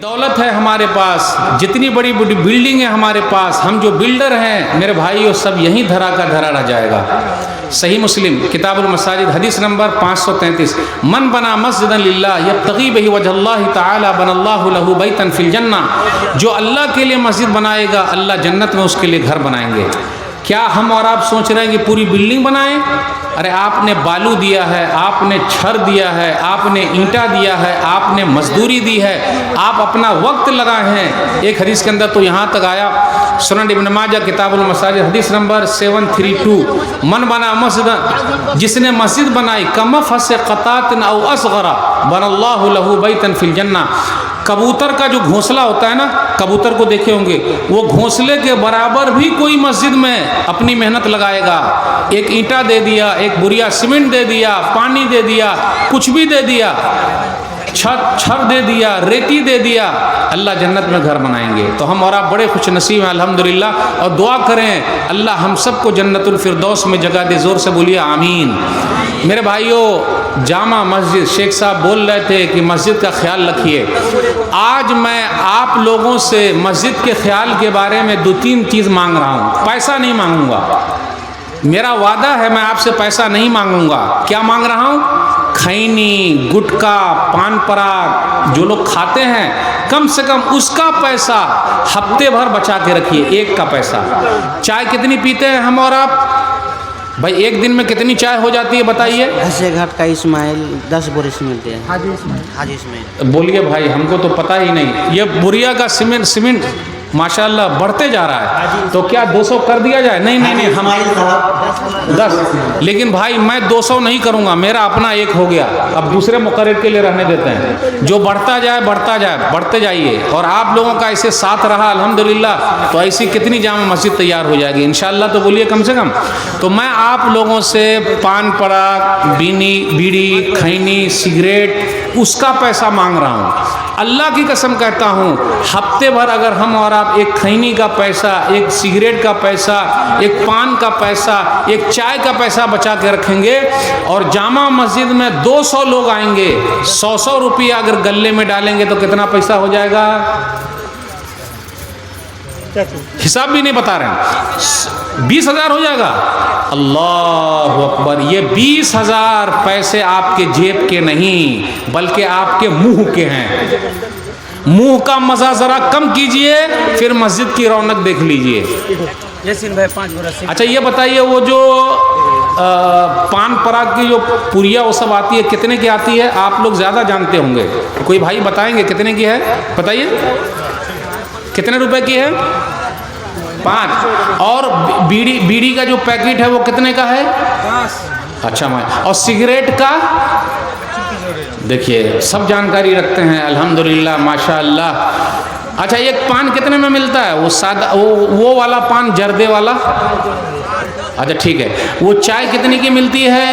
दौलत है हमारे पास, जितनी बड़ी बड़ी बिल्डिंग है हमारे पास, हम जो बिल्डर हैं मेरे भाइयों, सब यहीं धरा का धरा रह जाएगा। सही मुस्लिम किताबुल मसाजिद हदीस नंबर 533, मन बना मस्जिदन लिल्लाह यब्तगी बिही वजहल्लाहि तआला बनल्लाहु लहू बैतन फिल जन्ना, जो अल्लाह के लिए मस्जिद बनाएगा अल्लाह जन्नत में उसके लिए घर बनाएंगे। क्या हम और आप सोच रहे हैं कि पूरी बिल्डिंग बनाएं? अरे आपने बालू दिया है, आपने छर दिया है, आपने ईंटा दिया है, आपने मजदूरी दी है, आप अपना वक्त लगाए हैं। एक हदीस के अंदर तो यहाँ तक आया, सुनन इब्न माजा किताबुल मसाजिद हदीस नंबर 732, मन बना मस्जिद, जिसने मस्जिद बनाई कमफ़स क़तातिन औ असग़रा बनल्लाहु लहू बैतन फिल जन्ना। कबूतर का जो घोंसला होता है ना, कबूतर को देखे होंगे, वो घोंसले के बराबर भी कोई मस्जिद में अपनी मेहनत लगाएगा, एक ईंटा दे दिया, एक बुरिया सीमेंट दे दिया, पानी दे दिया, कुछ भी दे दिया, छर दे दिया, रेती दे दिया, अल्लाह जन्नत में घर बनाएंगे। तो हम और आप बड़े खुश नसीब हैं अल्हम्दुलिल्लाह, और दुआ करें अल्लाह हम सबको जन्नतुल फिरदौस में जगह दे। ज़ोर से बोलिए आमीन। मेरे भाइयों, जामा मस्जिद, शेख साहब बोल रहे थे कि मस्जिद का ख्याल रखिए। आज मैं आप लोगों से मस्जिद के ख्याल के बारे में 2-3 चीज़ मांग रहा हूँ। पैसा नहीं मांगूंगा, मेरा वादा है, मैं आपसे पैसा नहीं मांगूंगा। क्या मांग रहा हूँ? खैनी, गुटखा, पान पराग जो लोग खाते हैं, कम से कम उसका पैसा हफ्ते भर बचा के रखिए, एक का पैसा। चाय कितनी पीते हैं हम और आप? भाई एक दिन में कितनी चाय हो जाती है बताइए? ऐसे घाट का इस्माइल 10 बोरे सीमेंट है। हाजी इस्माइल बोलिए भाई, हमको तो पता ही नहीं। ये बुरिया का सीमेंट माशाल्लाह बढ़ते जा रहा है, तो क्या 200 कर दिया जाए? नहीं नहीं नहीं, हम 10, लेकिन भाई मैं 200 नहीं करूँगा, मेरा अपना एक हो गया, अब दूसरे मुकर्रर के लिए रहने देते हैं। जो बढ़ता जाए बढ़ता जाए, बढ़ते जाइए। और आप लोगों का ऐसे साथ रहा अल्हम्दुलिल्लाह, तो ऐसी कितनी जामा मस्जिद तैयार हो जाएगी इंशाअल्लाह। तो बोलिए कम से कम। तो मैं आप लोगों से पान पराग, बीड़ी, खैनी, सिगरेट, उसका पैसा मांग रहा हूँ। अल्लाह की कसम कहता हूँ, हफ्ते भर अगर हम और आप एक खैनी का पैसा, एक सिगरेट का पैसा, एक पान का पैसा, एक चाय का पैसा बचा के रखेंगे, और जामा मस्जिद में 200 लोग आएंगे, 100 रुपया अगर गले में डालेंगे तो कितना पैसा हो जाएगा? हिसाब भी नहीं बता रहे हैं, 20,000 हो जाएगा। अल्लाह अकबर। ये 20,000 पैसे आपके जेब के नहीं, बल्कि आपके मुंह के हैं। मुंह का मजा जरा कम कीजिए, फिर मस्जिद की रौनक देख लीजिए। यासीन भाई 5 बोरा। अच्छा ये बताइए, वो जो पान पराग की जो पुरिया वो सब आती है, कितने की आती है? आप लोग ज़्यादा जानते होंगे, कोई भाई बताएंगे कितने की है? बताइए कितने रुपए की है? 5। और बीड़ी का जो पैकेट है वो कितने का है? 5। अच्छा मैं, और सिगरेट का? देखिए सब जानकारी रखते हैं अल्हम्दुलिल्लाह माशाअल्लाह। अच्छा एक पान कितने में मिलता है? वो सादा, वो वाला पान, जर्दे वाला? अच्छा ठीक है। वो चाय कितने की मिलती है?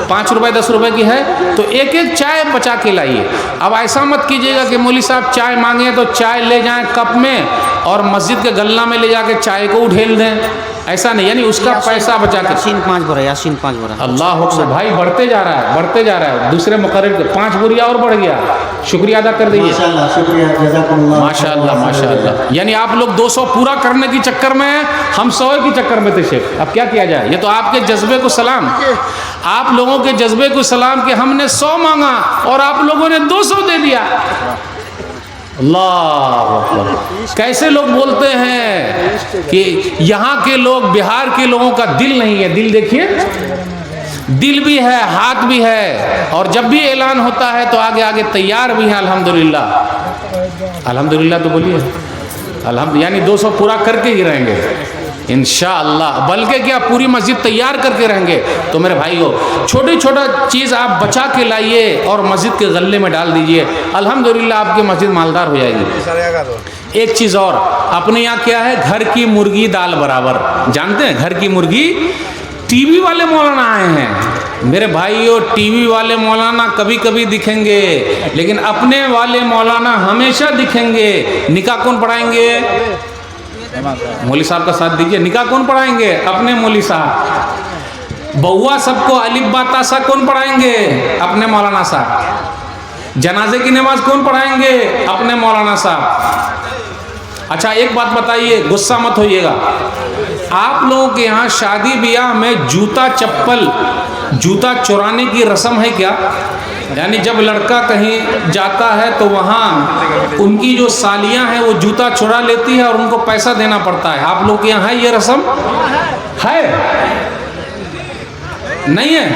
5 रुपए 10 रुपए की है। तो एक एक चाय बचा के लाइए। अब ऐसा मत कीजिएगा कि मौली साहब चाय मांगे तो चाय ले जाएं कप में और मस्जिद के गल्ला में ले जाके चाय को उठेल दें, ऐसा नहीं। यानी उसका पैसा बचा के। यासीन 5 बोरा, यासीन 5 बोरा। अल्लाह अकबर। भाई बढ़ते जा रहा है, बढ़ते जा रहा है। दूसरे मुकर्रर के 5 बोरिया और बढ़ गया, शुक्रिया अदा कर दीजिए। माशाअल्लाह माशाअल्लाह। यानी आप लोग 200 पूरा करने के चक्कर में, हम 100 के चक्कर में थे शेख। अब क्या किया जाए? ये तो आपके जज्बे को सलाम, आप लोगों के जज्बे को सलाम कि हमने 100 मांगा और आप लोगों ने 200 दे दिया। अल्लाह अकबर। कैसे लोग बोलते हैं कि यहाँ के लोग, बिहार के लोगों का दिल नहीं है। दिल देखिए, दिल भी है, हाथ भी है, और जब भी ऐलान होता है तो आगे आगे तैयार भी हैं अल्हम्दुलिल्लाह। अल्हम्दुलिल्लाह तो बोलिए अल्हम्दुलिल्लाह। यानी 200 पूरा करके ही रहेंगे इंशाअल्लाह, बल्कि क्या पूरी मस्जिद तैयार करके रहेंगे। तो मेरे भाइयों, छोटी छोटा चीज़ आप बचा के लाइए और मस्जिद के गले में डाल दीजिए, अल्हम्दुलिल्लाह आपकी मस्जिद मालदार हो जाएगी। एक चीज़ और, अपने यहाँ क्या है? घर की मुर्गी दाल बराबर। जानते हैं घर की मुर्गी? टीवी वाले मौलाना आए हैं मेरे भाइयों, टीवी वाले मौलाना कभी कभी दिखेंगे, लेकिन अपने वाले मौलाना हमेशा दिखेंगे। निकाह कौन पढ़ाएंगे? मौली साहब का साथ दीजिए। निकाह कौन पढ़ाएंगे? अपने मौली साहब। बउआ सबको अलिफ बा ता सा कौन पढ़ाएंगे? अपने मौलाना साहब। जनाजे की नमाज कौन पढ़ाएंगे? अपने मौलाना साहब। अच्छा एक बात बताइए, गुस्सा मत होइएगा, आप लोगों के यहाँ शादी ब्याह में जूता चुराने की रस्म है क्या? यानी जब लड़का कहीं जाता है तो वहाँ उनकी जो सालियाँ हैं वो जूता चुरा लेती है और उनको पैसा देना पड़ता है। आप लोग के यहाँ है ये रस्म? है? नहीं है?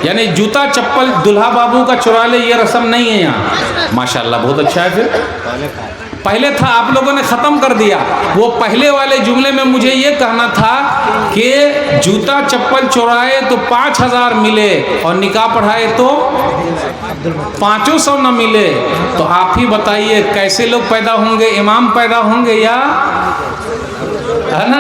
यानी जूता चप्पल दुल्हा बाबू का चुरा ले, ये रस्म नहीं है यहाँ। माशाल्लाह, बहुत अच्छा है। फिर पहले था, आप लोगों ने ख़त्म कर दिया। वो पहले वाले जुमले में मुझे ये कहना था कि जूता चप्पल चुराए तो 5,000 मिले और निकाह पढ़ाए तो 500 न मिले। तो आप ही बताइए कैसे लोग पैदा होंगे? इमाम पैदा होंगे या ना?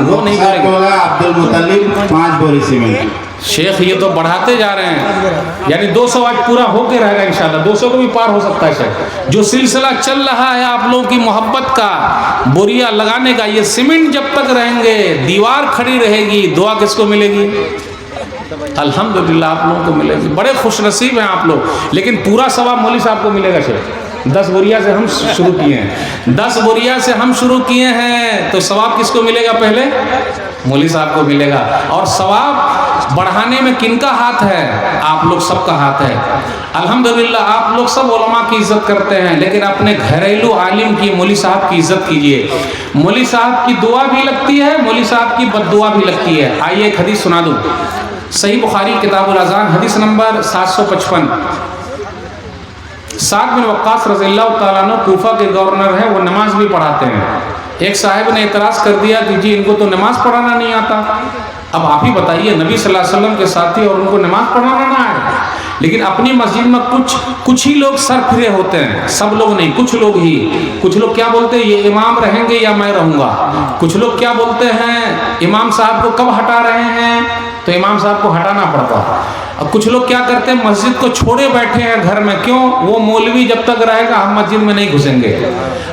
वो नहीं करेंगे। अब्दुल मुतल्लिब 5 बोरी सीमेंट। शेख ये तो बढ़ाते जा रहे हैं, यानी 200 आज पूरा होके रहेगा इंशाल्लाह, 200 को भी पार हो सकता है शेख। जो सिलसिला चल रहा है आप लोगों की मोहब्बत का, बोरिया लगाने का, ये सीमेंट जब तक रहेंगे दीवार खड़ी रहेगी, दुआ किसको मिलेगी? अल्हम्दुलिल्लाह आप लोगों को मिलेगी। बड़े खुश नसीब हैं आप लोग। लेकिन पूरा सवाब मौलवी साहब को मिलेगा शेख। 10 बोरिया से हम शुरू किए हैं, 10 बोरिया से हम शुरू किए हैं, तो सवाब किसको मिलेगा? पहले मौलवी साहब को मिलेगा। और सवाब बढ़ाने में किनका हाथ है? आप लोग सबका हाथ है। अल्हम्दुलिल्लाह आप लोग सब उलमा की इज्जत करते हैं, लेकिन अपने घरेलू आलिम की, मौलवी साहब की इज्जत कीजिए। मौलवी साहब की दुआ भी लगती है, मौलवी साहब की बद्दुआ भी लगती है। आइए एक हदीस सुना दूँ। सही बुखारी किताबुल अज़ान हदीस नंबर 755। साद बिन वक्कास रज़ियल्लाहु ताला अन्हु कूफा के गवर्नर हैं, वो नमाज भी पढ़ाते हैं। एक साहिब ने इतराज़ कर दिया कि जी इनको तो नमाज पढ़ाना नहीं आता। अब आप ही बताइए, नबी सल्लल्लाहु अलैहि वसल्लम के साथी और उनको नमाज पढ़ाना ना है। लेकिन अपनी मस्जिद में कुछ ही लोग सर फिरे होते हैं, सब लोग नहीं, कुछ लोग ही। कुछ लोग क्या बोलते हैं, ये इमाम रहेंगे या मैं रहूँगा। कुछ लोग क्या बोलते हैं, इमाम साहब को कब हटा रहे हैं, तो इमाम साहब को हटाना पड़ता। अब कुछ लोग क्या करते हैं, मस्जिद को छोड़े बैठे हैं घर में। क्यों? वो मौलवी जब तक रहेगा हम मस्जिद में नहीं घुसेंगे।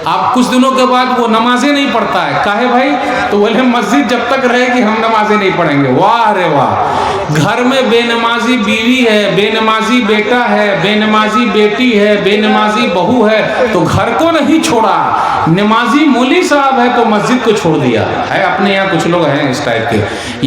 अब कुछ दिनों के बाद वो नमाजें नहीं पढ़ता है। काहे भाई? तो बोले मस्जिद जब तक रहेगी हम नमाजें नहीं पढ़ेंगे। वाह रे वाह! घर में बेनमाजी बीवी है, बेनमाजी बेटा है, बेनमाजी बेटी है, बेनमाजी बहू है, तो घर को नहीं छोड़ा। नमाजी मौलवी साहब है तो मस्जिद को छोड़ दिया है। अपने यहाँ कुछ लोग हैं इस टाइप के।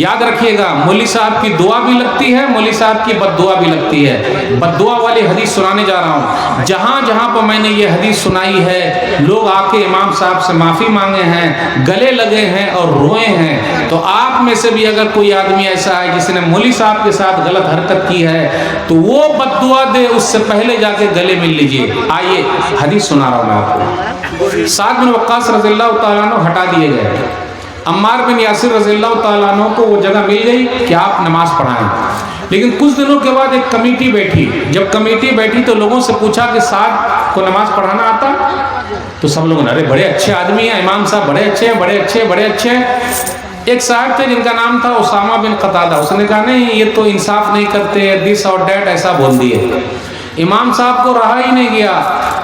याद रखिएगा, मौलवी साहब की दुआ भी लगती है, मौलवी साहब की बद्दुआ भी लगती है। बद्दुआ वाली हदीस सुनाने जा रहा हूँ। जहाँ जहाँ पर मैंने ये हदीस सुनाई है, लोग आके इमाम साहब से माफ़ी मांगे हैं, गले लगे हैं और रोए हैं। तो आप में से भी अगर कोई आदमी ऐसा है जिसने मौलवी साहब के साथ गलत हरकत की है, तो वो बद्दुआ दे, उससे पहले जाके गले मिल लीजिए। आइए हदीस सुना रहा हूँ मैं आपको। साद बिन वक्कास रज़ियल्लाहु ताला अन्हु हटा दिए गए। अम्मार बिन यासिर रज़ियल्लाहु ताला अन्हु को वो जगह मिल गई कि आप नमाज पढ़ाएं। लेकिन कुछ दिनों के बाद एक कमेटी बैठी। जब कमेटी बैठी तो लोगों से पूछा कि साहब को नमाज पढ़ाना आता? तो सब लोगों ने, अरे बड़े अच्छे आदमी हैं इमाम साहब, बड़े अच्छे हैं, बड़े अच्छे, बड़े अच्छे हैं। एक साहब थे जिनका नाम था उसामा बिन कतादा। उसने कहा नहीं, ये तो इंसाफ नहीं करते, दिस और डैट, ऐसा बोल दिए। इमाम साहब को रहा ही नहीं गया।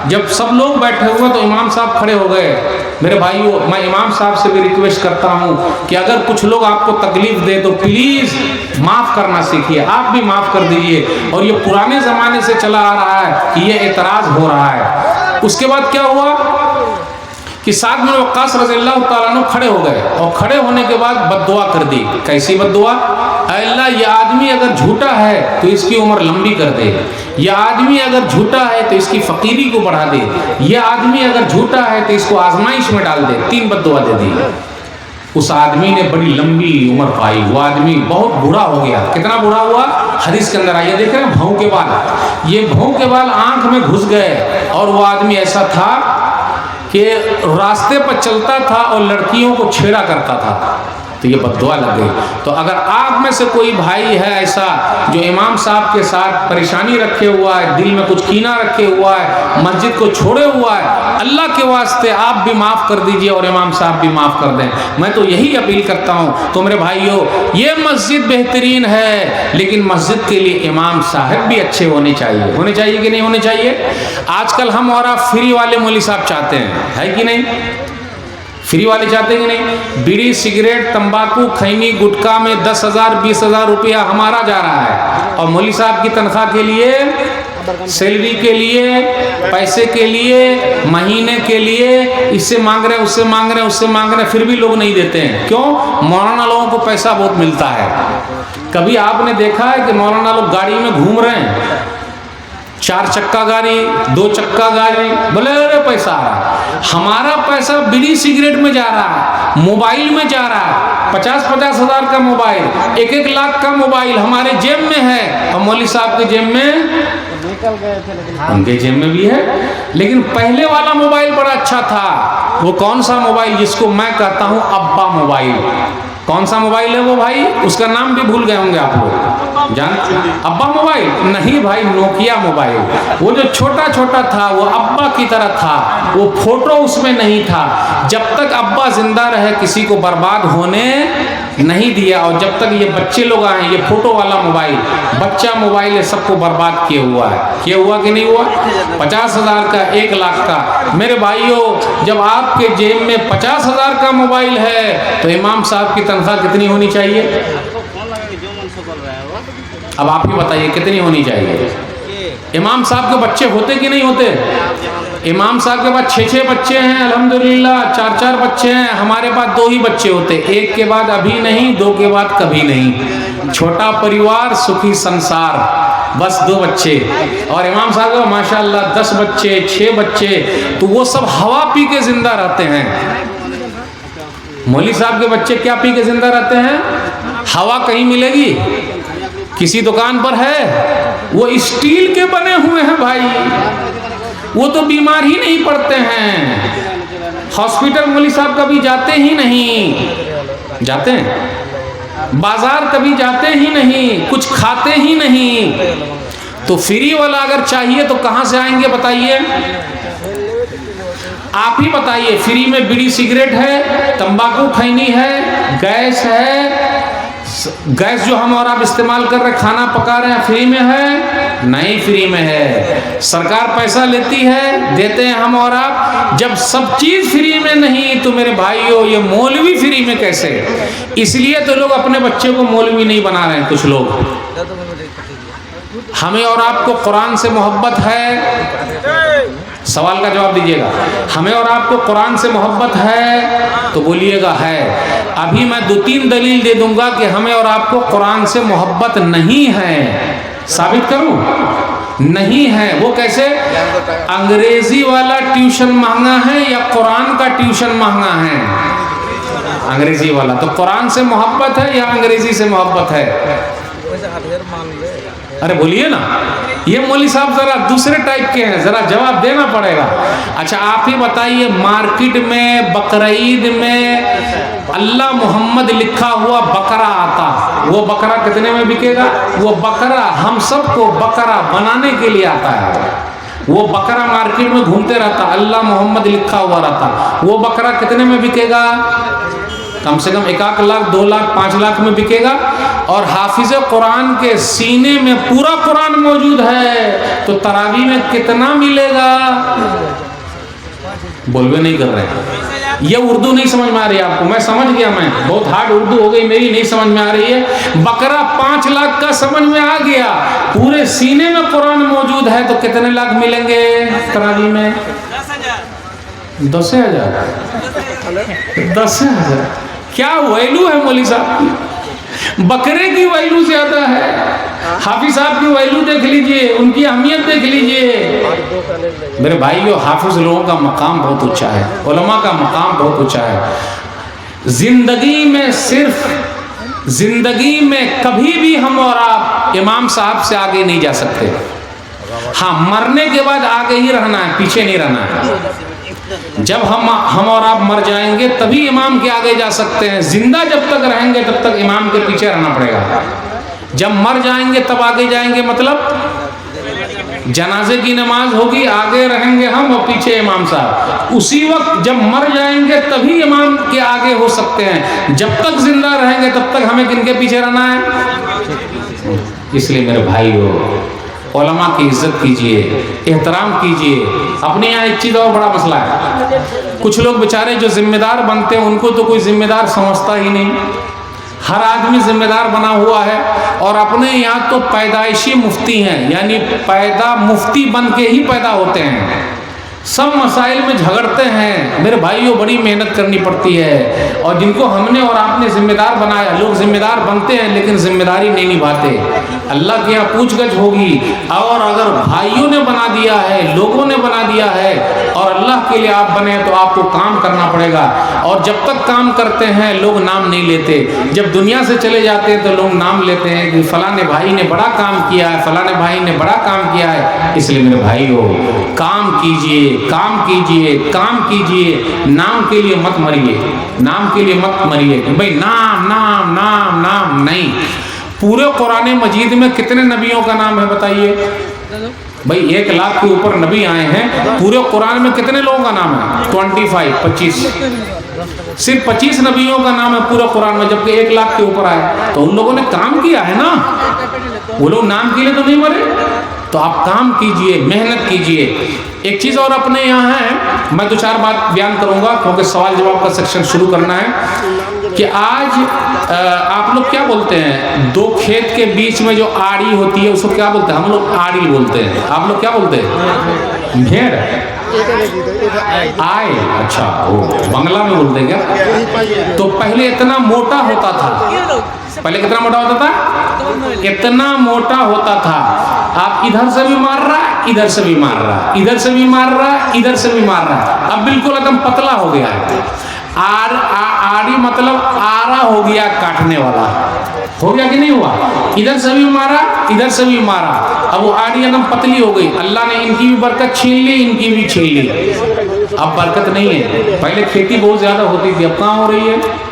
जब सब लोग बैठे हुए तो इमाम साहब खड़े हो गए। मेरे भाइयों, मैं इमाम साहब से भी रिक्वेस्ट करता हूँ कि अगर कुछ लोग आपको तकलीफ दे तो प्लीज़ माफ़ करना सीखिए। आप भी माफ़ कर दीजिए। और ये पुराने ज़माने से चला आ रहा है कि ये एतराज़ हो रहा है। उसके बाद क्या हुआ कि साद बिन वक्कास रज़ियल्लाहु ताला अन्हु खड़े हो गए और खड़े होने के बाद बद्दुआ कर दी। कैसी बद्दुआ? अल्लाह, ये आदमी अगर झूठा है तो इसकी उम्र लंबी कर दे। ये आदमी अगर झूठा है तो इसकी फ़कीरी को बढ़ा दे। ये आदमी अगर झूठा है तो इसको आजमाइश में डाल दे। 3 बद्दुआ दे दी। उस आदमी ने बड़ी लंबी उम्र पाई। वो आदमी बहुत बूढ़ा हो गया। कितना बूढ़ा हुआ? हदीस के अंदर आइए, देख रहे हैं भौं के बाल। ये भौं के बाल आँख में घुस गए। और वो आदमी ऐसा था कि रास्ते पर चलता था और लड़कियों को छेड़ा करता था। तो ये बद्दुआ लग गई। तो अगर आप में से कोई भाई है ऐसा जो इमाम साहब के साथ परेशानी रखे हुआ है, दिल में कुछ कीना रखे हुआ है, मस्जिद को छोड़े हुआ है, अल्लाह के वास्ते आप भी माफ़ कर दीजिए और इमाम साहब भी माफ़ कर दें। मैं तो यही अपील करता हूँ। तो मेरे भाइयों, ये मस्जिद बेहतरीन है, लेकिन मस्जिद के लिए इमाम साहब भी अच्छे होने चाहिए। होने चाहिए कि नहीं होने चाहिए? आजकल हम और आप फ्री वाले मौलवी साहब चाहते हैं, है कि नहीं? फ्री वाले चाहते हैं कि नहीं? बीड़ी, सिगरेट, तंबाकू, खैनी, गुटखा में 10,000 20,000 रुपया हमारा जा रहा है और मौलवी साहब की तनख्वाह के लिए सैलरी के लिए, पैसे के लिए, महीने के लिए, इससे मांग रहे हैं, उससे मांग रहे हैं, उससे मांग रहे हैं, फिर भी लोग नहीं देते हैं। क्यों? मौलाना लोगों को पैसा बहुत मिलता है। कभी आपने देखा है कि मौलाना लोग गाड़ी में घूम रहे हैं, 4 चक्का गाड़ी, 2 चक्का गाड़ी, बोले अरे पैसा आ रहा है। हमारा पैसा बीड़ी सिगरेट में जा रहा है, मोबाइल में जा रहा है। 50-50 हज़ार का मोबाइल, 1-1 लाख का मोबाइल हमारे जेब में है, और मौलवी साहब के जेब में, उनके जेब में भी है। लेकिन पहले वाला मोबाइल बड़ा अच्छा था। वो कौन सा मोबाइल? जिसको मैं कहता हूँ अब्बा मोबाइल। कौन सा मोबाइल है वो भाई? उसका नाम भी भूल गए होंगे आप लोग, जान? अब्बा मोबाइल नहीं भाई, नोकिया मोबाइल। वो जो छोटा छोटा था वो अब्बा की तरह था, वो फोटो उसमें नहीं था। जब तक अब्बा जिंदा रहे किसी को बर्बाद होने नहीं दिया, और जब तक ये बच्चे लोग आए, ये फोटो वाला मोबाइल, बच्चा मोबाइल, ये सबको बर्बाद किए हुआ है। किया हुआ कि नहीं हुआ? 50 हज़ार का, 1 लाख का। मेरे भाइयों, जब आपके जेब में 50 हज़ार का मोबाइल है तो इमाम साहब की तनख्वाह कितनी होनी चाहिए? अब आप ही बताइए कितनी होनी चाहिए? इमाम साहब के बच्चे होते कि नहीं होते? इमाम साहब के पास 6-6 बच्चे हैं, अल्हम्दुलिल्लाह, 4-4 बच्चे हैं। हमारे पास 2 ही बच्चे होते, 1 के बाद अभी नहीं, 2 के बाद कभी नहीं। छोटा परिवार, सुखी संसार, बस 2 बच्चे। और इमाम साहब को माशाल्लाह 10 बच्चे, 6 बच्चे, तो वो सब हवा पी के जिंदा रहते हैं। मौलवी साहब के बच्चे क्या पी के जिंदा रहते हैं? हवा कहीं मिलेगी? किसी दुकान पर है? वो स्टील के बने हुए हैं भाई, वो तो बीमार ही नहीं पड़ते हैं। हॉस्पिटल मौलवी साहब कभी जाते ही नहीं, जाते हैं? बाजार कभी जाते ही नहीं, कुछ खाते ही नहीं। तो फ्री वाला अगर चाहिए तो कहाँ से आएंगे बताइए? आप ही बताइए। फ्री में बीड़ी सिगरेट है, तंबाकू खैनी है, गैस है। गैस जो हम और आप इस्तेमाल कर रहे, खाना पका रहे हैं, फ्री में है? नहीं, फ्री में है। सरकार पैसा लेती है, देते हैं हम और आप। जब सब चीज फ्री में नहीं तो मेरे भाइयों ये मौलवी फ्री में कैसे? इसलिए तो लोग अपने बच्चे को मौलवी नहीं बना रहे हैं कुछ लोग। हमें और आपको कुरान से मोहब्बत है? सवाल का जवाब दीजिएगा। हमें और आपको कुरान से मोहब्बत है? तो बोलिएगा है। अभी मैं 2-3 दलील दे दूंगा कि हमें और आपको कुरान से मोहब्बत नहीं है। साबित करूं? नहीं है। वो कैसे? अंग्रेजी वाला ट्यूशन महंगा है या कुरान का ट्यूशन महंगा है? अंग्रेजी वाला। तो कुरान से मोहब्बत है या अंग्रेजी से मोहब्बत है? अरे बोलिए ना। ये मौलवी साहब जरा दूसरे टाइप के हैं, जरा जवाब देना पड़ेगा। अच्छा आप ही बताइए, मार्केट में बकरीद में अल्लाह मोहम्मद लिखा हुआ बकरा आता, वो बकरा कितने में बिकेगा? वो बकरा हम सबको बकरा बनाने के लिए आता है। वो बकरा मार्केट में घूमते रहता, अल्लाह मोहम्मद लिखा हुआ रहता। वो बकरा कितने में बिकेगा? कम से कम 1 लाख, 2 लाख, 5 लाख में बिकेगा। और हाफिज कुरान के सीने में पूरा कुरान मौजूद है तो तरावी में कितना मिलेगा? बोलवे नहीं कर रहे हैं। ये उर्दू नहीं समझ में आ रही है आपको? मैं समझ गया, मैं बहुत हार्ड उर्दू हो गई मेरी, नहीं समझ में आ रही है। बकरा 5 लाख का समझ में आ गया, पूरे सीने में कुरान मौजूद है तो कितने लाख मिलेंगे तरावी में? 10,000। 10,000 क्या वैल्यू है मौलवी साहब की? बकरे की वैल्यू ज्यादा है। हाफिज साहब की वैल्यू देख लीजिए, उनकी अहमियत देख लीजिए। मेरे भाइयों, हाफिज लोगों का मकाम बहुत ऊंचा है, उलमा का मकाम बहुत ऊंचा है। जिंदगी में सिर्फ जिंदगी में कभी भी हम और आप इमाम साहब से आगे नहीं जा सकते। हाँ, मरने के बाद आगे ही रहना है, पीछे नहीं रहना है। जब हम और आप मर जाएंगे तभी इमाम के आगे जा सकते हैं। जिंदा जब तक रहेंगे तब तक इमाम के पीछे रहना पड़ेगा। जब मर जाएंगे तब आगे जाएंगे, मतलब जनाजे की नमाज होगी, आगे रहेंगे हम और पीछे इमाम साहब। उसी वक्त जब मर जाएंगे तभी इमाम के आगे हो सकते हैं। जब तक जिंदा रहेंगे तब तक हमें किनके पीछे रहना है? इसलिए मेरे भाइयों, उलमा की इज्जत कीजिए, एहतराम कीजिए। अपने यहाँ एक चीज़ और बड़ा मसला है, कुछ लोग बेचारे जो जिम्मेदार बनते हैं उनको तो कोई जिम्मेदार समझता ही नहीं। हर आदमी जिम्मेदार बना हुआ है। और अपने यहाँ तो पैदाइशी मुफ्ती हैं, यानी पैदा मुफ्ती बन के ही पैदा होते हैं, सब मसाइल में झगड़ते हैं। मेरे भाइयों, बड़ी मेहनत करनी पड़ती है। और जिनको हमने और आपने जिम्मेदार बनाया, लोग जिम्मेदार बनते हैं लेकिन जिम्मेदारी नहीं निभाते। अल्लाह के यहाँ पूछगछ होगी। और अगर भाइयों ने बना दिया है, लोगों ने बना दिया है और अल्लाह के लिए आप बने तो आपको काम करना पड़ेगा। और जब तक काम करते हैं लोग नाम नहीं लेते, जब दुनिया से चले जाते हैं तो लोग नाम लेते हैं कि फलाने भाई ने बड़ा काम किया है, फलाने भाई ने बड़ा काम किया है। इसलिए मेरे भाइयों, काम कीजिए, काम कीजिए, काम कीजिए। नाम के लिए मत मरिए, नाम के लिए मत मरिए कि भाई नाम नाम नाम नाम नहीं। पूरे कुरान मजीद में कितने नबियों का नाम है बताइए भाई? 1 लाख के ऊपर नबी आए हैं। पूरे कुरान में कितने लोगों का नाम है? 25। सिर्फ 25 नबियों का नाम है पूरे कुरान में, जबकि 1 लाख के ऊपर आए। तो उन लोगों ने काम किया है ना, वो लोग नाम के लिए तो नहीं मरे। तो आप काम कीजिए, मेहनत कीजिए। एक चीज़ और अपने यहाँ है, मैं 2-4 बात बयान करूँगा क्योंकि सवाल जवाब का सेक्शन शुरू करना है। कि आज आप लोग क्या बोलते हैं, 2 खेत के बीच में जो आड़ी होती है उसको क्या बोलते हैं? हम लोग आड़ी बोलते हैं। आप लोग क्या बोलते हैं? भेड़, आए। अच्छा, वो बंगला में बोलते हैं क्या? तो पहले इतना मोटा होता था, पहले कितना मोटा होता था? कितना मोटा होता था। आप इधर से भी मार रहा है, इधर से भी मार रहा है, इधर से भी मार रहा है, इधर से भी मार रहा है। अब बिल्कुल एकदम पतला हो गया है। आड़ी मतलब आरा हो गया, काटने वाला हो गया कि नहीं हुआ? इधर से भी मारा, इधर से भी मारा। अब वो आड़ी एकदम पतली हो गई। अल्लाह ने इनकी भी बरकत छीन ली, इनकी भी छीन ली। अब बरकत नहीं है। पहले खेती बहुत ज्यादा होती थी, अब कहाँ हो रही है?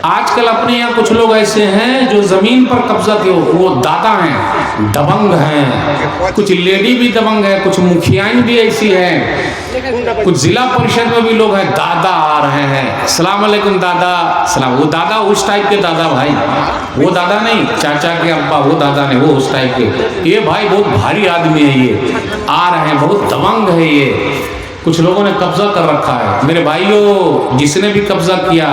आजकल अपने यहाँ कुछ लोग ऐसे हैं जो जमीन पर कब्जा किए, वो दादा हैं, दबंग हैं। कुछ लेडी भी दबंग है, कुछ मुखियाएं भी ऐसी हैं, कुछ जिला परिषद में भी लोग हैं, दादा आ रहे हैं, अस्सलाम वालेकुम दादा, सलाम। वो दादा उस टाइप के दादा भाई, वो दादा नहीं चाचा के अब्बा, वो दादा नहीं, वो उस टाइप के। ये भाई बहुत भारी आदमी है, ये आ रहे हैं, बहुत दबंग है ये। कुछ लोगों ने कब्जा कर रखा है। मेरे भाइयों, जिसने भी कब्जा किया,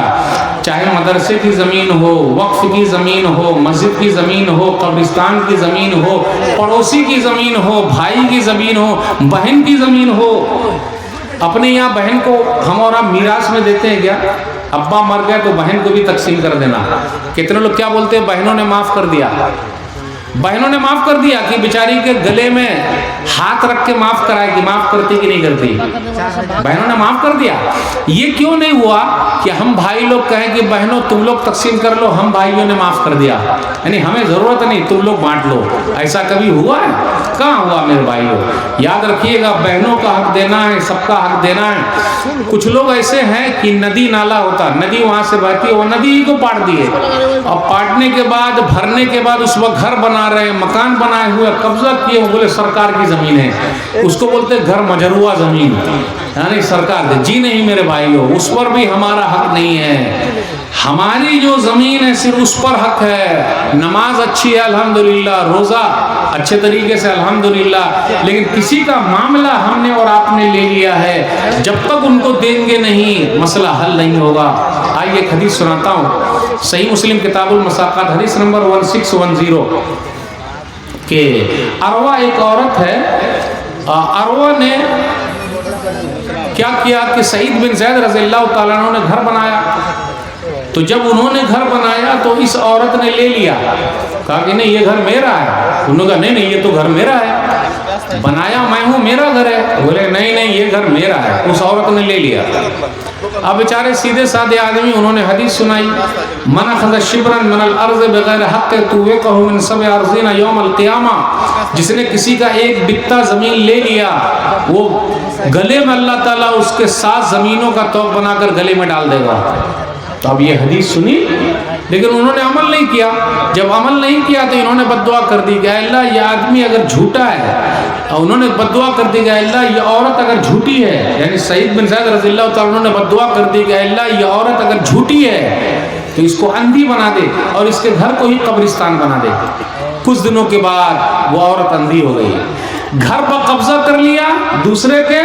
चाहे मदरसे की ज़मीन हो, वक्फ की ज़मीन हो, मस्जिद की ज़मीन हो, कब्रिस्तान की ज़मीन हो, पड़ोसी की ज़मीन हो, भाई की ज़मीन हो, बहन की ज़मीन हो। अपने यहाँ बहन को हम और आप मीरास में देते हैं क्या? अब्बा मर गया तो बहन को भी तकसीम कर देना। कितने लोग क्या बोलते हैं, बहनों ने माफ़ कर दिया, बहनों ने माफ़ कर दिया कि बेचारी के गले में हाथ रख के माफ़ कराए कि माफ़ करती कि नहीं करती। बहनों ने माफ़ कर दिया। ये क्यों नहीं हुआ कि हम भाई लोग कहें कि बहनों तुम लोग तकसीम कर लो, हम भाइयों ने माफ़ कर दिया, यानी हमें ज़रूरत नहीं, तुम लोग बांट लो। ऐसा कभी हुआ है? कहाँ हुआ मेरे भाइयों? याद रखिएगा, बहनों का हक देना है, सबका हक देना है। कुछ लोग ऐसे हैं कि नदी नाला होता, नदी वहाँ से बहती है, वो नदी ही को पाट दिए, और पाटने के बाद, भरने के बाद उस वक्त घर बना रहे हैं, मकान बनाए हुए, कब्जा किए, बोले सरकार की जमीन है, उसको बोलते घर मजरुआ जमीन, यानी सरकार दे। जी नहीं मेरे भाइयों, उस पर भी हमारा हक नहीं है। हमारी जो जमीन है सिर्फ उस पर हक है। नमाज अच्छी है अल्हम्दुलिल्लाह, रोजा अच्छे तरीके से अल्हम्दुलिल्लाह, लेकिन किसी का मामला हमने और आपने ले लिया है, जब तक उनको देंगे नहीं मसला हल नहीं होगा। आइए एक हदीस सुनाता हूँ, सही मुस्लिम किताबुल मसाक़ात हदीस नंबर 1610 के। अरवा एक औरत है, अरवा ने क्या किया कि सईद बिन ज़ैद रज़ियल्लाहु ताला अन्हु ने घर बनाया। तो जब उन्होंने घर बनाया तो इस औरत ने ले लिया, कहा कि नहीं ये घर मेरा है। उन्होंने कहा नहीं नहीं ये तो घर मेरा है, बनाया मैं हूँ, मेरा घर है। बोले नहीं नहीं ये घर मेरा है। उस औरत ने ले लिया। अब बेचारे सीधे साधे आदमी, उन्होंने हदीस सुनाई, मन अख़ज़ शिब्रन मिनल अर्ज़ बग़ैर हक़्क़ तुव्विक़हु मिन सब'i अर्ज़ीन यौमल क़ियामा। जिसने किसी का एक बित्ता ज़मीन ले लिया, वो गले में अल्लाह ताला उसके 7 ज़मीनों का तोप बनाकर गले में डाल देगा। तो अब ये हदीस सुनी, लेकिन उन्होंने अमल नहीं किया। जब अमल नहीं किया तो इन्होंने बद्दुआ कर दी कि अल्लाह ये आदमी अगर झूठा है, और उन्होंने बद्दुआ कर दी कि अल्लाह ये औरत अगर झूठी है, यानी सईद बिन ज़ैद रज़ियल्लाहु ताला उन्होंने बद्दुआ कर दी कि अल्लाह ये औरत अगर झूठी है तो इसको अंधी बना दे और इसके घर को ही कब्रिस्तान बना दे। कुछ दिनों के बाद वो औरत अंधी हो गई, घर पर कब्जा कर लिया दूसरे के,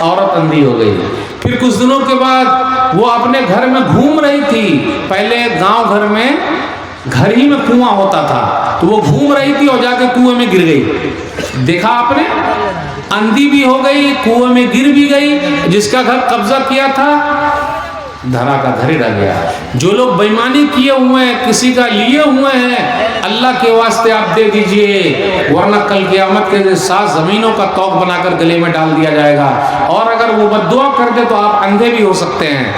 औरत अंधी हो गई। फिर कुछ दिनों के बाद वो अपने घर में घूम रही थी। पहले गांव घर में घर ही में कुआं होता था, तो वो घूम रही थी और जाके कुएं में गिर गई। देखा आपने, अंधी भी हो गई, कुएं में गिर भी गई। जिसका घर कब्जा किया था धरा का धरे रह गया। जो लोग बेईमानी किए हुए हैं, किसी का लिए हुए हैं, अल्लाह के वास्ते आप दे दीजिए, वरना कल क़यामत के दिन 7 जमीनों का तौक बनाकर गले में डाल दिया जाएगा। और अगर वो बद्दुआ कर दे तो आप अंधे भी हो सकते हैं।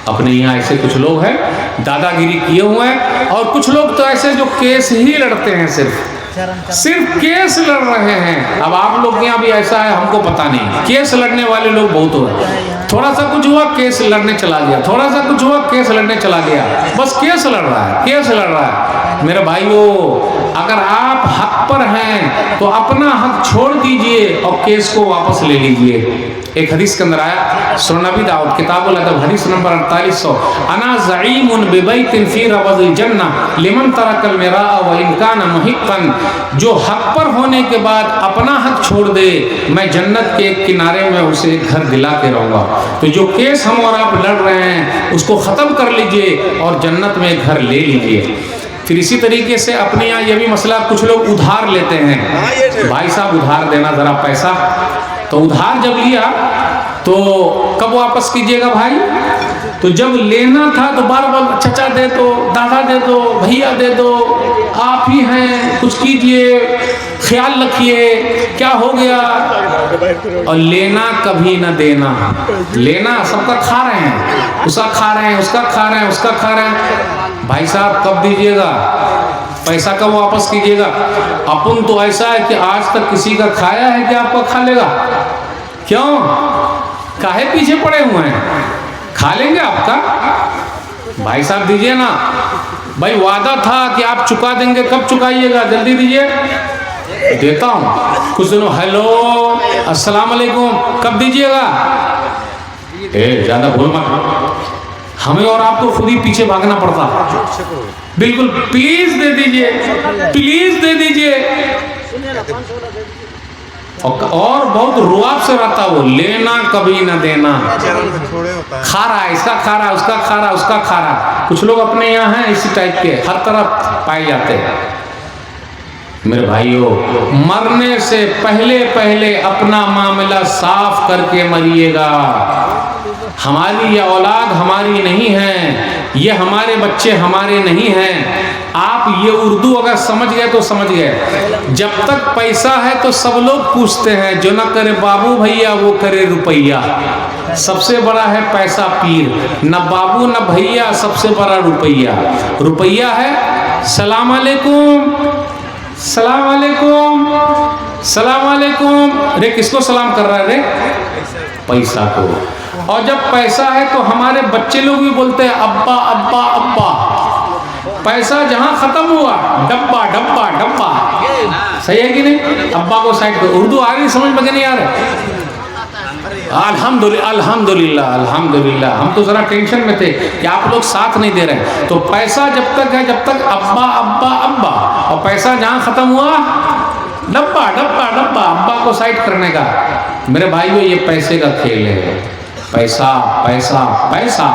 अपने यहाँ ऐसे कुछ लोग हैं दादागिरी किए हुए हैं, और कुछ लोग तो ऐसे जो केस ही लड़ते हैं, सिर्फ केस लड़ रहे हैं। अब आप लोग के यहाँ भी ऐसा है, हमको पता नहीं। केस लड़ने वाले लोग बहुत हो, थोड़ा सा कुछ हुआ केस लड़ने चला गया, थोड़ा सा कुछ हुआ केस लड़ने चला गया, बस केस लड़ रहा है, केस लड़ रहा है। मेरे भाइयों, अगर आप हक पर हैं तो अपना हक छोड़ दीजिए और केस को वापस ले लीजिए। एक हदीस के अंदर आया, सुनन नबी दाऊद किताबुल अदब हदीस नंबर 4800, अना ज़ईमुन बिबैतिन फी रबज़िल जन्नह लिमन तरकल मिराअ व इन कान मुहिक्कन। जो हक पर होने के बाद अपना हक छोड़ दे, मैं जन्नत के एक किनारे में उसे घर दिला के रहूँगा। तो जो केस हम और आप लड़ रहे हैं उसको ख़त्म कर लीजिए और जन्नत में घर ले लीजिए। फिर इसी तरीके से अपने यहाँ ये भी मसला, कुछ लोग उधार लेते हैं। भाई साहब उधार देना ज़रा पैसा, तो उधार जब लिया तो कब वापस कीजिएगा भाई? तो जब लेना था तो बार बार चचा दे दो, दादा दे दो, भैया दे दो, आप ही हैं, कुछ कीजिए, ख्याल रखिए, क्या हो गया। और लेना कभी न देना। लेना सबका खा रहे हैं, उसका खा रहे हैं, उसका खा रहे हैं, उसका खा रहे हैं। भाई साहब कब दीजिएगा पैसा, कब वापस कीजिएगा? अपन तो ऐसा है कि आज तक किसी का खाया है कि आपका खा लेगा? क्यों, काहे पीछे पड़े हुए हैं? खा लेंगे आपका। भाई साहब दीजिए ना भाई, वादा था कि आप चुका देंगे, कब चुकाइएगा? जल्दी दीजिए। देता हूँ कुछ दिनों, हेलो अस्सलाम वालेकुम, कब दीजिएगा? ज़्यादा भूल मत, हमें और आपको खुद ही पीछे भागना पड़ता। बिल्कुल, प्लीज दे दीजिए, प्लीज दे दीजिए। और बहुत रुआब से रहता वो, लेना कभी ना देना। खा रहा है, इसका खा रहा है, उसका खा रहा है, उसका खा रहा है। कुछ लोग अपने यहाँ हैं इसी टाइप के, हर तरफ पाए जाते हैं। मेरे भाइयों, मरने से पहले पहले अपना मामला साफ करके मरिएगा। हमारी ये औलाद हमारी नहीं है, ये हमारे बच्चे हमारे नहीं हैं। आप ये उर्दू अगर समझ गए तो समझ गए। जब तक पैसा है तो सब लोग पूछते हैं, जो ना करे बाबू भैया वो करे रुपैया। सबसे बड़ा है पैसा पीर, न बाबू न भैया, सबसे बड़ा रुपैया। रुपैया है सलाम अलैकुम, सलाम अलैकुम, सलाम अलैकुम। रे किसको सलाम कर रहा है रे? पैसा को। और जब पैसा है तो हमारे बच्चे लोग भी बोलते हैं अब्बा अब्बा अब्बा। पैसा जहाँ खत्म हुआ डब्बा डब्बा डब्बा। सही है कि नहीं? अब्बा को साइड करो। उर्दू आ रही समझ में कि नहीं आ रहे? अल्हम्दुलिल्लाह अल्हम्दुलिल्लाह अल्हम्दुलिल्लाह। हम तो ज़रा टेंशन में थे कि आप लोग साथ नहीं दे रहे। तो पैसा जब तक है, जब तक अब्बा अब्बा अब्बा, और पैसा जहाँ ख़त्म हुआ डब्बा डब्बा डब्बा, अब्बा को साइड करने का। मेरे भाइयों, ये पैसे का खेल है। पैसा पैसा पैसा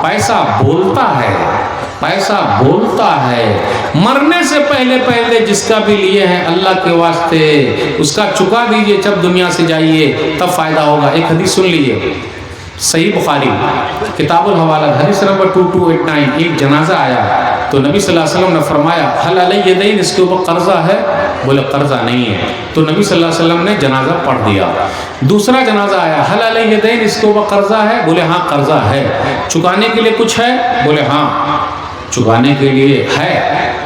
पैसा बोलता है, पैसा बोलता है। मरने से पहले पहले जिसका भी लिए हैं अल्लाह के वास्ते उसका चुका दीजिए, जब दुनिया से जाइए तब फ़ायदा होगा। एक हदीस सुन लीजिए, सही बुखारी किताबुल हवाला हदीस नंबर 2289। एक जनाजा आया तो नबी सल्लल्लाहु अलैहि वसल्लम ने फरमाया हल अलैहि यदैन, इसके ऊपर कर्जा है? बोले कर्जा नहीं है। तो नबी सल्लल्लाहु अलैहि वसल्लम ने जनाजा पढ़ दिया। दूसरा जनाजा आया, हल अलैहि यदैन, इसके ऊपर कर्जा है? बोले हाँ कर्जा है। चुकाने के लिए कुछ है? बोले हाँ चुकाने के लिए है।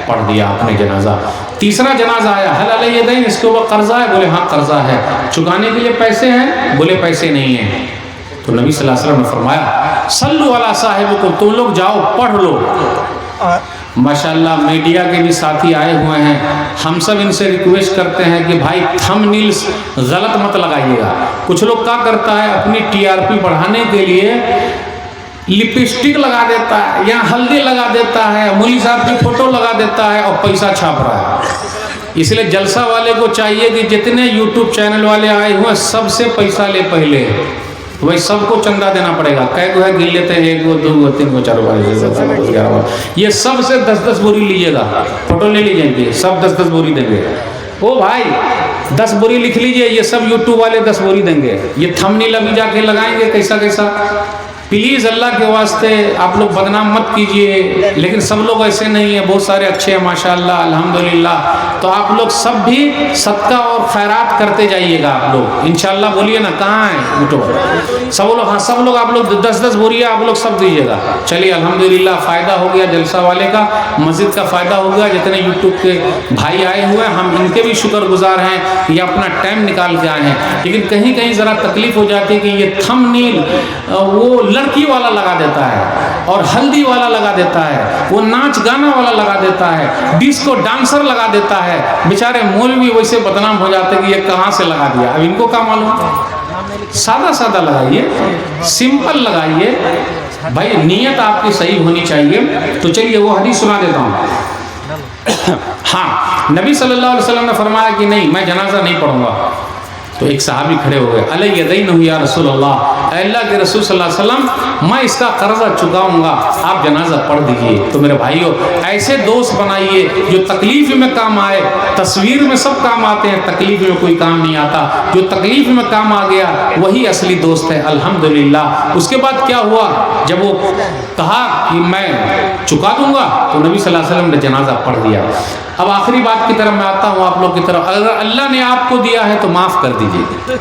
पढ़ दिया आपने जनाजा। तीसरा जनाजा आया, हल अलैहि यदैन, इसके ऊपर कर्जा है? बोले हाँ कर्जा है। चुकाने के लिए पैसे हैं? बोले पैसे नहीं हैं। तो नबी सल्लल्लाहु अलैहि वसल्लम ने फरमाया सल्लु अला साहिबकुम, तुम लोग जाओ पढ़ लो। माशाल्लाह मीडिया के भी साथी आए हुए हैं, हम सब इनसे रिक्वेस्ट करते हैं कि भाई थंबनेल्स गलत मत लगाइएगा। कुछ लोग क्या करता है, अपनी टीआरपी बढ़ाने के लिए लिपस्टिक लगा देता है या हल्दी लगा देता है, मौलवी साहब की फोटो लगा देता है और पैसा छाप रहा है। इसलिए जलसा वाले को चाहिए कि जितने यूट्यूब चैनल वाले आए हुए सबसे पैसा ले पहले, तो भाई सबको चंदा देना पड़ेगा। कै को है गिन लेते हैं, 1 2 2 3 4 5 6 7 8 9 10 11। ये सब से 10-10 बोरी लीजिएगा, फोटो ले लीजिए, सब 10-10 बोरी देंगे। ओ भाई 10 बोरी लिख लीजिए, ये सब यूट्यूब वाले 10 बोरी देंगे। ये थंबनेल अभी जाके लगाएंगे कैसा कैसा। प्लीज़ अल्लाह के वास्ते आप लोग बदनाम मत कीजिए, लेकिन सब लोग ऐसे नहीं है, बहुत सारे अच्छे हैं माशाल्लाह अल्हम्दुलिल्लाह। तो आप लोग सब भी सदका और खैरात करते जाइएगा आप लोग इंशाल्लाह। बोलिए ना कहाँ है उठो सब लोग, हाँ सब लोग आप लोग 10-10 बोरियाँ आप लोग सब दीजिएगा। चलिए अल्हम्दुलिल्लाह फ़ायदा हो गया जलसा वाले का, मस्जिद का फ़ायदा हो गया। जितने यूट्यूब के भाई आए हुए हैं हम इनके भी शुक्रगुजार हैं, ये अपना टाइम निकाल के आए हैं। लेकिन कहीं कहीं ज़रा तकलीफ़ हो जाती है कि ये थंबनेल वो लड़की वाला लगा देता है और हल्दी वाला लगा देता है, वो नाच गाना वाला लगा देता है, डिस्को डांसर लगा देता है। बेचारे मौलवी वैसे बदनाम हो जाते हैं कि ये कहाँ से लगा दिया। अब इनको क्या मालूम। सादा सादा लगाइए, सिंपल लगाइए भाई, नीयत आपकी सही होनी चाहिए। तो चलिए वो हदीस सुना देता हूँ। हाँ, नबी सल्लल्लाहु अलैहि वसल्लम ने फरमाया कि नहीं मैं जनाजा नहीं पढ़ूंगा। तो एक सहाबी खड़े हो गए, अलैहि या रसूल अल्लाह, अल्लाह के रसूल सल्लल्लाहु अलैहि वसल्लम मैं इसका कर्जा चुकाऊंगा, आप जनाजा पढ़ दीजिए। तो मेरे भाइयों ऐसे दोस्त बनाइए जो तकलीफ में काम आए। तस्वीर में सब काम आते हैं, तकलीफ में कोई काम नहीं आता। जो तकलीफ में काम आ गया वही असली दोस्त है अल्हम्दुलिल्लाह। उसके बाद क्या हुआ, जब वो कहा कि मैं चुका दूंगा तो नबी सल्लल्लाहु अलैहि वसल्लम ने जनाजा पढ़ दिया। अब आखिरी बात की तरफ मैं आता हूँ आप लोग की तरफ। अगर अल्लाह ने आपको दिया है तो माफ़ कर दीजिए।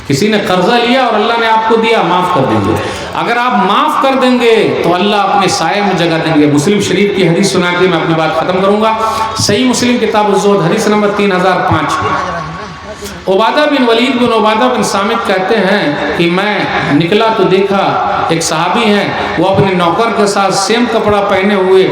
किसी ने कर्जा लिया और अल्लाह ने आपको दिया, माफ़ कर दीजिए। अगर आप माफ़ कर देंगे तो अल्लाह अपने साये में जगह देंगे। मुस्लिम शरीफ की हदीस सुना के मैं अपनी बात ख़त्म करूँगा। सही मुस्लिम किताब उज़्ज़ुहद हदीस नंबर 3005। उबादा बिन वलीद बिन उबादा बिन सामित कहते हैं कि मैं निकला तो देखा एक सहाबी हैं, वो अपने नौकर के साथ सेम कपड़ा पहने हुए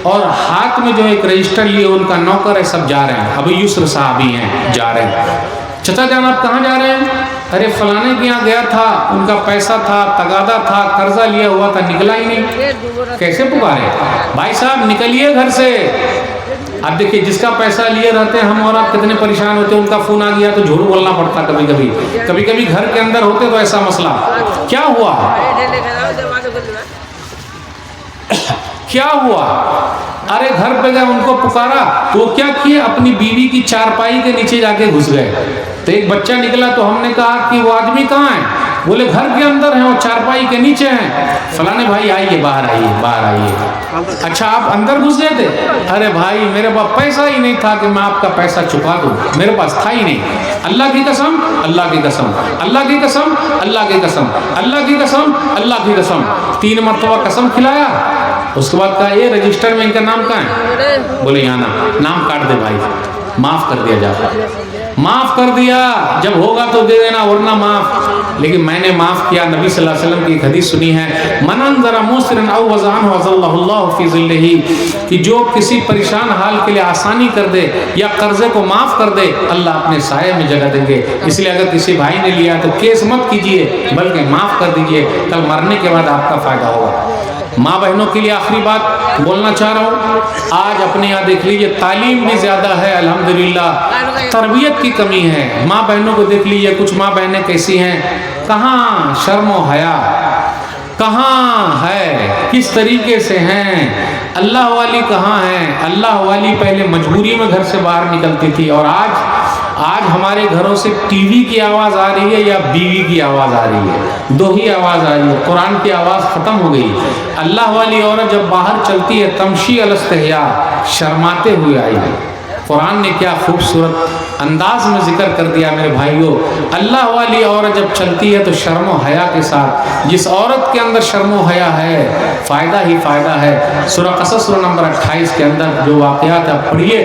और हाथ में जो एक रजिस्टर लिए उनका नौकर है, सब जा रहे हैं। अबू यूसुफ सहाबी हैं, जा रहे हैं। चचा जान आप कहाँ जा रहे हैं? अरे फलाने के यहाँ गया था, उनका पैसा था, तगादा था, कर्जा लिया हुआ था, निकला ही नहीं। कैसे पुकारे? भाई साहब निकलिए घर से। अब देखिए जिसका पैसा लिए रहते हैं हम और आप कितने परेशान होते हैं। उनका फ़ोन आ गया तो झूठ बोलना पड़ता कभी कभी। कभी कभी घर के अंदर होते तो ऐसा मसला क्या हुआ क्या हुआ। अरे घर पे गए, उनको पुकारा तो क्या किए, अपनी बीवी की चारपाई के नीचे जाके घुस गए। तो एक बच्चा निकला तो हमने कहा कि वो आदमी कहाँ है? बोले घर के अंदर है, वो चारपाई के नीचे हैं। फलाने भाई आइए, बाहर आइए, बाहर आइए। अच्छा आप अंदर घुस गए थे? अरे भाई मेरे पास पैसा ही नहीं था कि मैं आपका पैसा चुका दूं, मेरे पास था ही नहीं। अल्लाह की कसम, अल्लाह की कसम, अल्लाह की कसम, अल्लाह की कसम, अल्लाह की कसम, अल्लाह की कसम, 3 मरतबा कसम खिलाया। उसके बाद कहा ये रजिस्टर में इनका नाम कहाँ है? बोले यहाँ नाम काट दे भाई, माफ़ कर दिया जाता, माफ़ कर दिया। जब होगा तो दे देना वरना माफ़। लेकिन मैंने माफ़ किया। नबी सल्लल्लाहु अलैहि वसल्लम की एक हदीस सुनी है, मन अंज़रा मुस्रिन औ वज़अन वज़ल्लहुल्लाहु फ़ी ज़िल्लिही, कि जो किसी परेशान हाल के लिए आसानी कर दे या कर्जे को माफ़ कर दे, अल्लाह अपने साये में जगह देंगे। इसलिए अगर किसी भाई ने लिया तो केस मत कीजिए, बल्कि माफ़ कर दीजिए, कल मरने के बाद आपका फ़ायदा होगा। माँ बहनों के लिए आखिरी बात बोलना चाह रहा हूँ। आज अपने यहाँ देख लीजिए तालीम भी ज़्यादा है अल्हम्दुलिल्लाह, तरबियत की कमी है। माँ बहनों को देख लीजिए, कुछ माँ बहनें कैसी हैं, कहाँ शर्म व हया कहाँ है, किस तरीके से हैं। अल्लाह वाली कहाँ हैं? अल्लाह वाली पहले मजबूरी में घर से बाहर निकलती थी और आज हमारे घरों से टीवी की आवाज़ आ रही है या बीवी की आवाज़ आ रही है, दो ही आवाज़ आ रही है। कुरान की आवाज़ ख़त्म हो गई। अल्लाह वाली औरत जब बाहर चलती है तमशी अलस्तहिया, शर्माते हुए आई है। कुरान ने क्या खूबसूरत अंदाज में जिक्र कर दिया मेरे भाइयों। अल्लाह वाली औरत जब चलती है तो शर्म व हया के साथ। जिस औरत के अंदर शर्म व हया है फ़ायदा ही फ़ायदा है। सूरह क़सस सूरह नंबर 28 के अंदर जो वाक़यात आप पढ़िए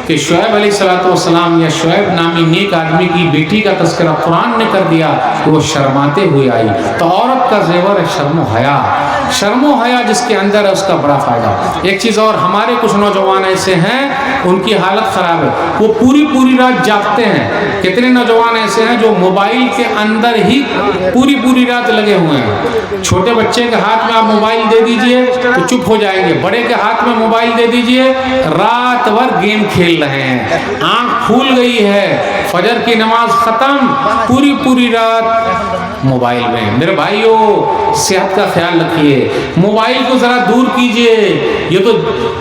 कि शुएब अलैहिस्सलाम या शुएब नामी नेक आदमी की बेटी का तज़किरा कुरान ने कर दिया कि वो शर्माते हुए आई। तो औरत का ज़ेवर है शर्म व हया। शर्म व हया जिसके अंदर है उसका बड़ा फ़ायदा। एक चीज़ और, हमारे कुछ नौजवान ऐसे हैं उनकी हालत ख़राब है, वो पूरी रात जागते हैं। कितने नौजवान ऐसे हैं जो मोबाइल के अंदर ही पूरी रात लगे हुए हैं। छोटे बच्चे के हाथ में आप मोबाइल दे दीजिए तो चुप हो जाएंगे, बड़े के हाथ में मोबाइल दे दीजिए रात भर गेम खेल रहे हैं। आँख फूल गई है, फजर की नमाज ख़त्म, पूरी रात मोबाइल में। मेरे भाइयों सेहत का ख्याल रखिए, मोबाइल को ज़रा दूर कीजिए, ये तो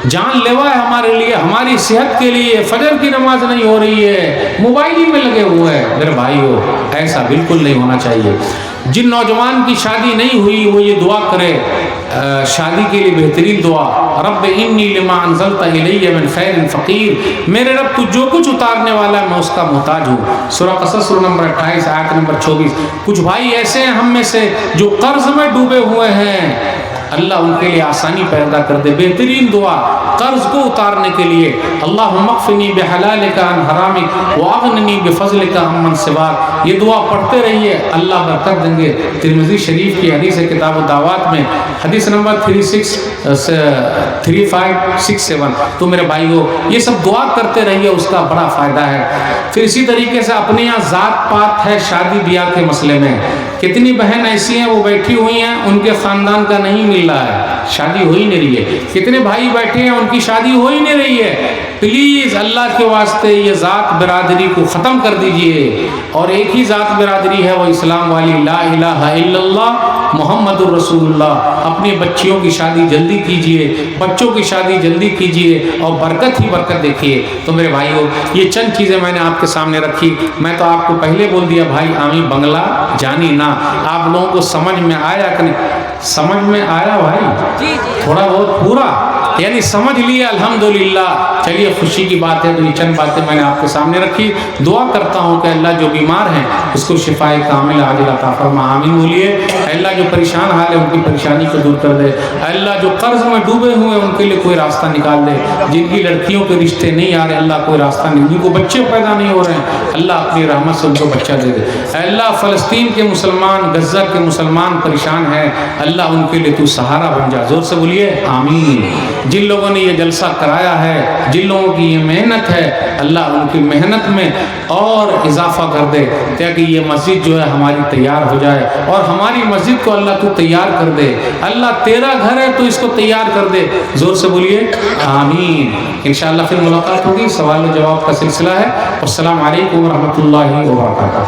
जानलेवा है हमारे लिए, हमारी सेहत के लिए। फजर की नमाज नहीं हो रही है, मोबाइल ही में लगे हुए हैं। मेरे भाइयों ऐसा बिल्कुल नहीं होना चाहिए। जिन नौजवान की शादी नहीं हुई वो ये दुआ करे, शादी के लिए बेहतरीन दुआ, रब इन्नी लिमा अंज़लता इलैया मिन खैरिन फ़क़ीर, मेरे रब तू जो कुछ उतारने वाला है मैं उसका मोहताज हूँ। सूरह क़सस सूरह नंबर 28 आयत नंबर 24। कुछ भाई ऐसे हैं हम में से जो कर्ज में डूबे हुए हैं, अल्लाह उनके लिए आसानी पैदा कर दे। बेहतरीन दुआ कर्ज को उतारने के लिए, अल्लाहुम्मा क़फ़िनी बिहलालिका अन हरामिक वअग़निनी बिफ़ज़लिका अम्मन सिवाक। ये दुआ पढ़ते रहिए, अल्लाह बरकत देंगे। तिरमिज़ी शरीफ की हदीस है किताब दावत में, हदीस नंबर 3567। तो मेरे भाइयों ये सब दुआ करते रहिए, उसका बड़ा फ़ायदा है। फिर इसी तरीके से अपने यहाँ ज़ात पात है शादी ब्याह के मसले में। कितनी बहन ऐसी हैं वो बैठी हुई हैं, उनके ख़ानदान का नहीं मिल रहा है, शादी हो ही नहीं रही है। कितने भाई बैठे हैं उनकी शादी हो ही नहीं रही है। प्लीज़ अल्लाह के वास्ते ये ज़ात बिरादरी को ख़त्म कर दीजिए, और एक ही ज़ात बिरादरी है वो इस्लाम वाली, ला इलाहा इल्लल्लाह मुहम्मदुर रसूलुल्लाह। अपनी बच्चियों की शादी जल्दी कीजिए, बच्चों की शादी जल्दी कीजिए, और बरकत ही बरकत देखिए। तो मेरे भाइयों ये चंद चीज़ें मैंने आपके सामने रखी। मैं तो आपको पहले बोल दिया भाई आमी बंगला जानी ना। आप लोगों को समझ में आया कि नहीं? समझ में आया भाई? थोड़ा बहुत पूरा यानी समझ लिया, अल्हम्दुलिल्लाह। चलिए खुशी की बात है। तो ये चंद बातें मैंने आपके सामने रखी। दुआ करता हूँ कि अल्लाह जो बीमार हैं उसको शिफाए कामिल आजिल अता फरमा, आमीन बोलिए। अल्लाह जो परेशान हाल है उनकी परेशानी को दूर कर दे। अल्लाह जो कर्ज में डूबे हुए हैं उनके लिए कोई रास्ता निकाल दे। जिनकी लड़कियों के रिश्ते नहीं आ रहे, अल्लाह कोई रास्ता नहीं, जिनको बच्चे पैदा नहीं हो रहे हैं, अल्लाह अपनी रहमत से उनको बच्चा दे दे। अल्लाह फ़लस्तीन के मुसलमान, गज़्ज़ा के मुसलमान परेशान हैं, अल्लाह उनके लिए तू सहारा बन जा। ज़ोर से बोलिए आमीन। जिन लोगों ने ये जलसा कराया है, जिन लोगों की ये मेहनत है, अल्लाह उनकी मेहनत में और इजाफा कर दे, ताकि ये मस्जिद जो है हमारी तैयार हो जाए, और हमारी मस्जिद को अल्लाह तू तैयार कर दे। अल्लाह तेरा घर है तो इसको तैयार कर दे। ज़ोर से बोलिए आमीन। इंशाअल्लाह फिर मुलाकात होगी, सवाल जवाब का सिलसिला है। अस्सलामु अलैकुम व रहमतुल्लाहि व बरकातहू।